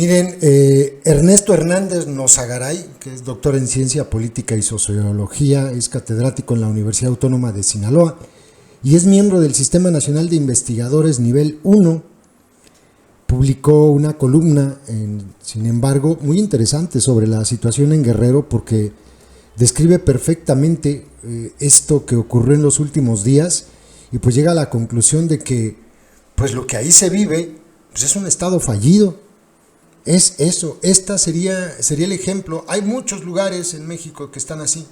Miren, Ernesto Hernández Nozagaray, que es doctor en Ciencia Política y Sociología, es catedrático en la Universidad Autónoma de Sinaloa y es miembro del Sistema Nacional de Investigadores Nivel 1. Publicó una columna, sin embargo, muy interesante sobre la situación en Guerrero porque describe perfectamente esto que ocurrió en los últimos días y pues llega a la conclusión de que pues lo que ahí se vive pues es un estado fallido. Es eso, sería el ejemplo. Hay muchos lugares en México que están así,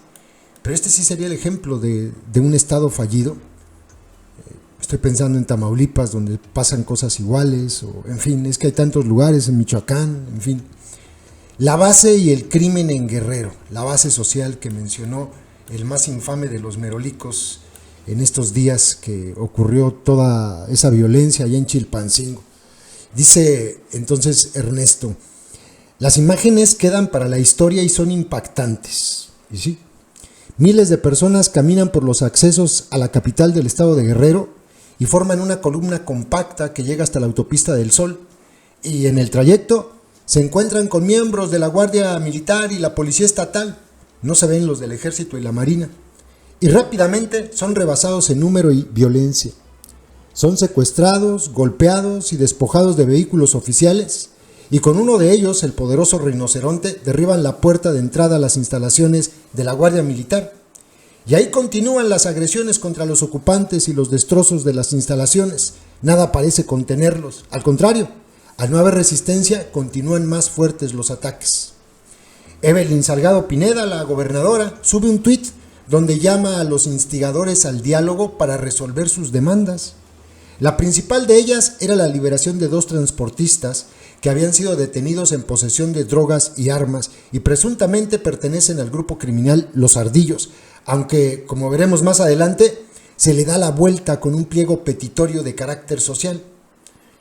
pero este sí sería el ejemplo de un estado fallido. Estoy pensando en Tamaulipas, donde pasan cosas iguales, o en fin, es que hay tantos lugares, en Michoacán, en fin. La base y el crimen en Guerrero, la base social que mencionó el más infame de los merolicos en estos días que ocurrió toda esa violencia allá en Chilpancingo. Dice entonces Ernesto, las imágenes quedan para la historia y son impactantes. Y sí, miles de personas caminan por los accesos a la capital del estado de Guerrero y forman una columna compacta que llega hasta la autopista del Sol. Y en el trayecto se encuentran con miembros de la Guardia Militar y la Policía Estatal. No se ven los del Ejército y la Marina. Y rápidamente son rebasados en número y violencia. Son secuestrados, golpeados y despojados de vehículos oficiales, y con uno de ellos, el poderoso Rinoceronte, derriban la puerta de entrada a las instalaciones de la Guardia Militar. Y ahí continúan las agresiones contra los ocupantes y los destrozos de las instalaciones. Nada parece contenerlos. Al contrario, al no haber resistencia, continúan más fuertes los ataques. Evelyn Salgado Pineda, la gobernadora, sube un tuit donde llama a los instigadores al diálogo para resolver sus demandas. La principal de ellas era la liberación de 2 transportistas que habían sido detenidos en posesión de drogas y armas y presuntamente pertenecen al grupo criminal Los Ardillos, aunque, como veremos más adelante, se le da la vuelta con un pliego petitorio de carácter social.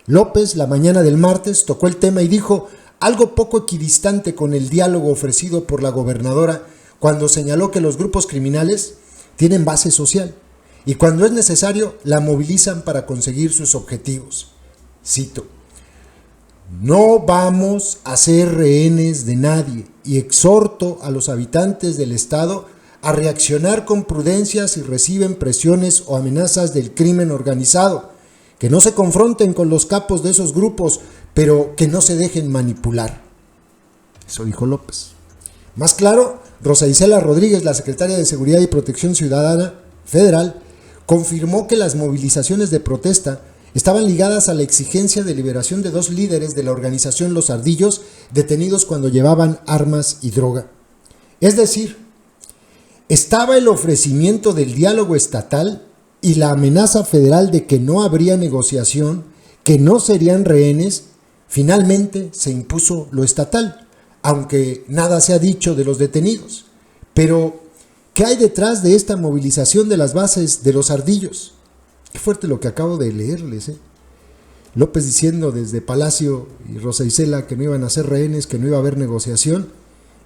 López, la mañana del martes, tocó el tema y dijo algo poco equidistante con el diálogo ofrecido por la gobernadora cuando señaló que los grupos criminales tienen base social y cuando es necesario la movilizan para conseguir sus objetivos. Cito: no vamos a ser rehenes de nadie y exhorto a los habitantes del estado a reaccionar con prudencia si reciben presiones o amenazas del crimen organizado, que no se confronten con los capos de esos grupos, pero que no se dejen manipular. Eso dijo López. Más claro, Rosa Isela Rodríguez, la secretaria de Seguridad y Protección Ciudadana Federal, confirmó que las movilizaciones de protesta estaban ligadas a la exigencia de liberación de 2 líderes de la organización Los Ardillos detenidos cuando llevaban armas y droga. Es decir, estaba el ofrecimiento del diálogo estatal y la amenaza federal de que no habría negociación, que no serían rehenes. Finalmente se impuso lo estatal, aunque nada se ha dicho de los detenidos. Pero, ¿qué hay detrás de esta movilización de las bases de Los Ardillos? Qué fuerte lo que acabo de leerles, López diciendo desde Palacio y Rosa Isela que no iban a ser rehenes, que no iba a haber negociación,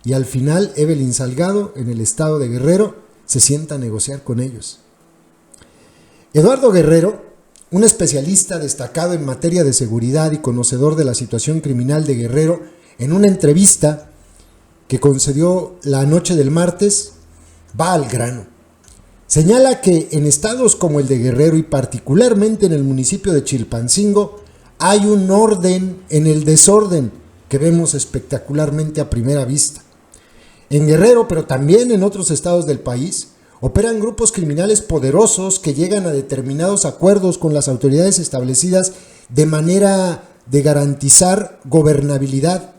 y al final Evelyn Salgado, en el estado de Guerrero, se sienta a negociar con ellos. Eduardo Guerrero, un especialista destacado en materia de seguridad y conocedor de la situación criminal de Guerrero, en una entrevista que concedió la noche del martes, va al grano. Señala que en estados como el de Guerrero y particularmente en el municipio de Chilpancingo hay un orden en el desorden que vemos espectacularmente a primera vista. En Guerrero, pero también en otros estados del país, operan grupos criminales poderosos que llegan a determinados acuerdos con las autoridades establecidas de manera de garantizar gobernabilidad.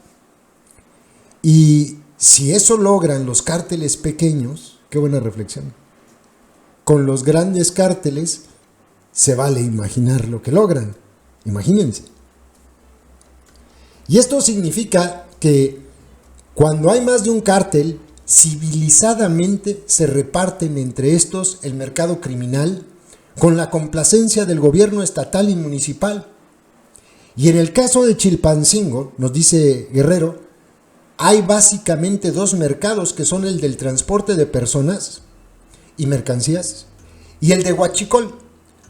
Y si eso logran los cárteles pequeños, qué buena reflexión, con los grandes cárteles se vale imaginar lo que logran. Imagínense. Y esto significa que cuando hay más de un cártel, civilizadamente se reparten entre estos el mercado criminal con la complacencia del gobierno estatal y municipal. Y en el caso de Chilpancingo, nos dice Guerrero, hay básicamente 2 mercados que son el del transporte de personas y mercancías y el de Huachicol,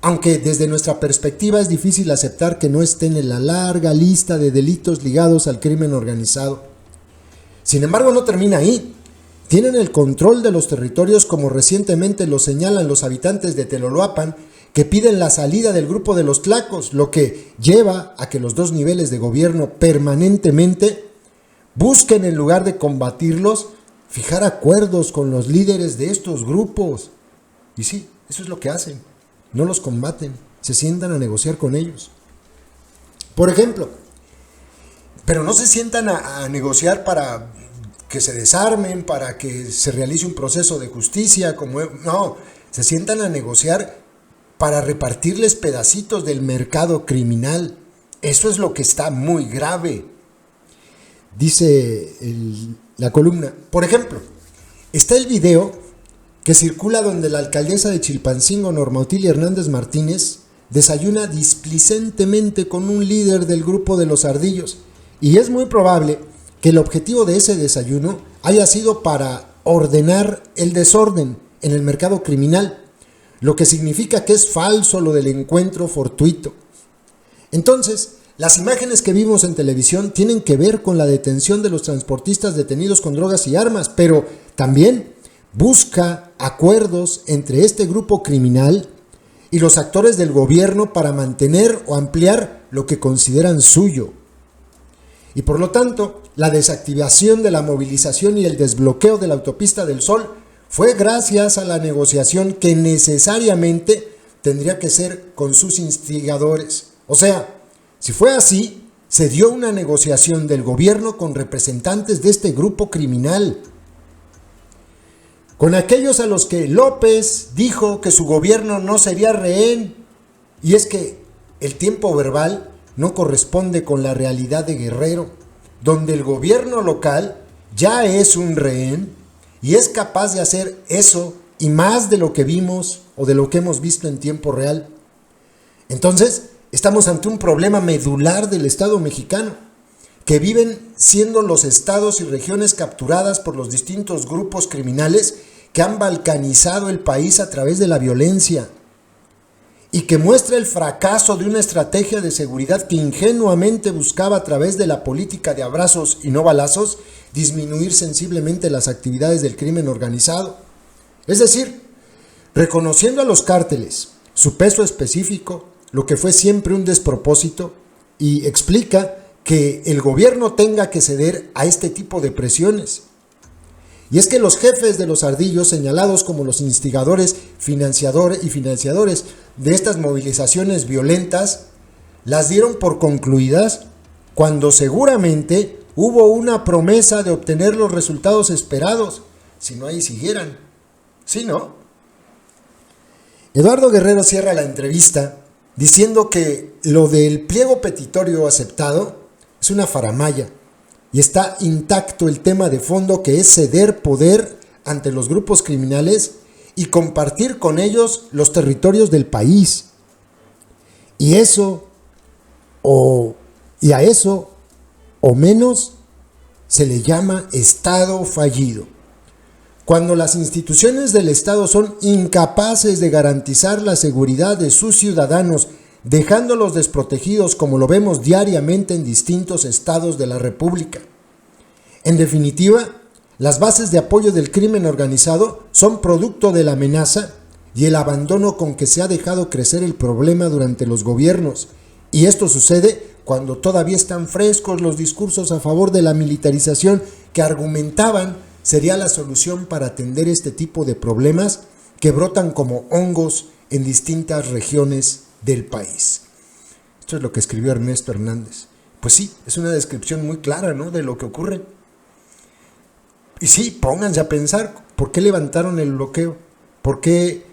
aunque desde nuestra perspectiva es difícil aceptar que no estén en la larga lista de delitos ligados al crimen organizado. Sin embargo, no termina ahí. Tienen el control de los territorios, como recientemente lo señalan los habitantes de Teloloapan, que piden la salida del grupo de los Tlacos, lo que lleva a que los dos niveles de gobierno permanentemente busquen, en lugar de combatirlos, fijar acuerdos con los líderes de estos grupos. Y sí, eso es lo que hacen. No los combaten, se sientan a negociar con ellos. Por ejemplo, pero no se sientan a negociar para que se desarmen, para que se realice un proceso de justicia, no, se sientan a negociar para repartirles pedacitos del mercado criminal. Eso es lo que está muy grave. Dice la columna, por ejemplo, está el video que circula donde la alcaldesa de Chilpancingo, Norma Otilia Hernández Martínez, desayuna displicentemente con un líder del grupo de los Ardillos, y es muy probable que el objetivo de ese desayuno haya sido para ordenar el desorden en el mercado criminal, lo que significa que es falso lo del encuentro fortuito. Entonces, las imágenes que vimos en televisión tienen que ver con la detención de los transportistas detenidos con drogas y armas, pero también busca acuerdos entre este grupo criminal y los actores del gobierno para mantener o ampliar lo que consideran suyo. Y por lo tanto, la desactivación de la movilización y el desbloqueo de la autopista del Sol fue gracias a la negociación que necesariamente tendría que ser con sus instigadores. O sea, si fue así, se dio una negociación del gobierno con representantes de este grupo criminal, con aquellos a los que López dijo que su gobierno no sería rehén. Y es que el tiempo verbal no corresponde con la realidad de Guerrero, donde el gobierno local ya es un rehén y es capaz de hacer eso y más de lo que vimos o de lo que hemos visto en tiempo real. Entonces, estamos ante un problema medular del Estado mexicano, que viven siendo los estados y regiones capturadas por los distintos grupos criminales que han balcanizado el país a través de la violencia, y que muestra el fracaso de una estrategia de seguridad que ingenuamente buscaba, a través de la política de abrazos y no balazos, disminuir sensiblemente las actividades del crimen organizado. Es decir, reconociendo a los cárteles su peso específico, lo que fue siempre un despropósito, y explica que el gobierno tenga que ceder a este tipo de presiones. Y es que los jefes de los Ardillos, señalados como los instigadores, financiadores de estas movilizaciones violentas, las dieron por concluidas cuando seguramente hubo una promesa de obtener los resultados esperados, si no ahí siguieran. ¿Sí, no? Eduardo Guerrero cierra la entrevista diciendo que lo del pliego petitorio aceptado es una faramalla y está intacto el tema de fondo, que es ceder poder ante los grupos criminales y compartir con ellos los territorios del país. Y a eso o menos se le llama Estado fallido. Cuando las instituciones del Estado son incapaces de garantizar la seguridad de sus ciudadanos, dejándolos desprotegidos, como lo vemos diariamente en distintos estados de la República. En definitiva, las bases de apoyo del crimen organizado son producto de la amenaza y el abandono con que se ha dejado crecer el problema durante los gobiernos. Y esto sucede cuando todavía están frescos los discursos a favor de la militarización, que argumentaban sería la solución para atender este tipo de problemas que brotan como hongos en distintas regiones del país. Esto es lo que escribió Ernesto Hernández. Pues sí, es una descripción muy clara, ¿no?, de lo que ocurre. Y sí, pónganse a pensar, ¿por qué levantaron el bloqueo? ¿Por qué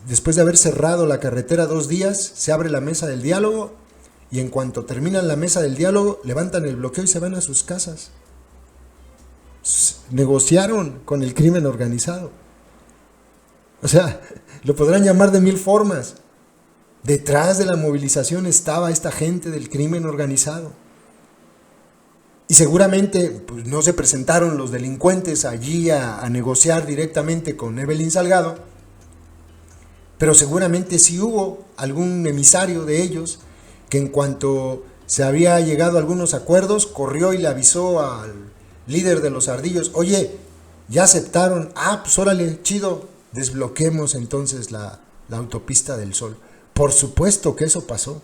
después de haber cerrado la carretera 2 días se abre la mesa del diálogo y en cuanto terminan la mesa del diálogo levantan el bloqueo y se van a sus casas? Negociaron con el crimen organizado. O sea, lo podrán llamar de 1000 formas. Detrás de la movilización estaba esta gente del crimen organizado. Y seguramente pues, no se presentaron los delincuentes allí a negociar directamente con Evelyn Salgado, pero seguramente sí hubo algún emisario de ellos que en cuanto se había llegado a algunos acuerdos, corrió y le avisó al líder de los ardillos: oye, ya aceptaron, pues órale, chido, desbloquemos entonces la autopista del Sol. Por supuesto que eso pasó.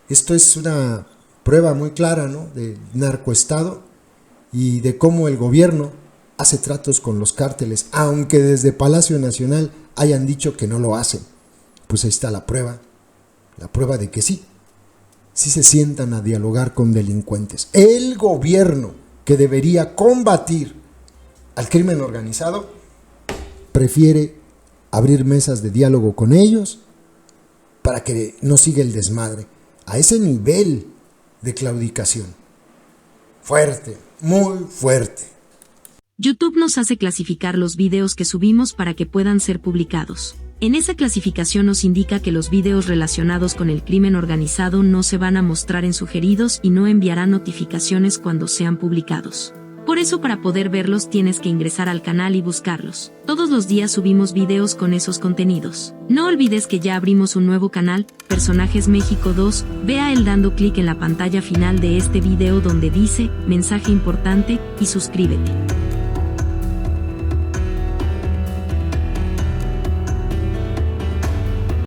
Esto es una prueba muy clara, ¿no?, de narcoestado y de cómo el gobierno hace tratos con los cárteles, aunque desde Palacio Nacional hayan dicho que no lo hacen. Pues ahí está la prueba de que sí se sientan a dialogar con delincuentes. El gobierno, que debería combatir al crimen organizado, prefiere abrir mesas de diálogo con ellos para que no siga el desmadre. A ese nivel de claudicación. Fuerte, muy fuerte. YouTube nos hace clasificar los videos que subimos para que puedan ser publicados. En esa clasificación nos indica que los videos relacionados con el crimen organizado no se van a mostrar en sugeridos y no enviarán notificaciones cuando sean publicados. Por eso, para poder verlos tienes que ingresar al canal y buscarlos. Todos los días subimos videos con esos contenidos. No olvides que ya abrimos un nuevo canal, Personajes México 2, ve a él dando clic en la pantalla final de este video donde dice, mensaje importante, y suscríbete.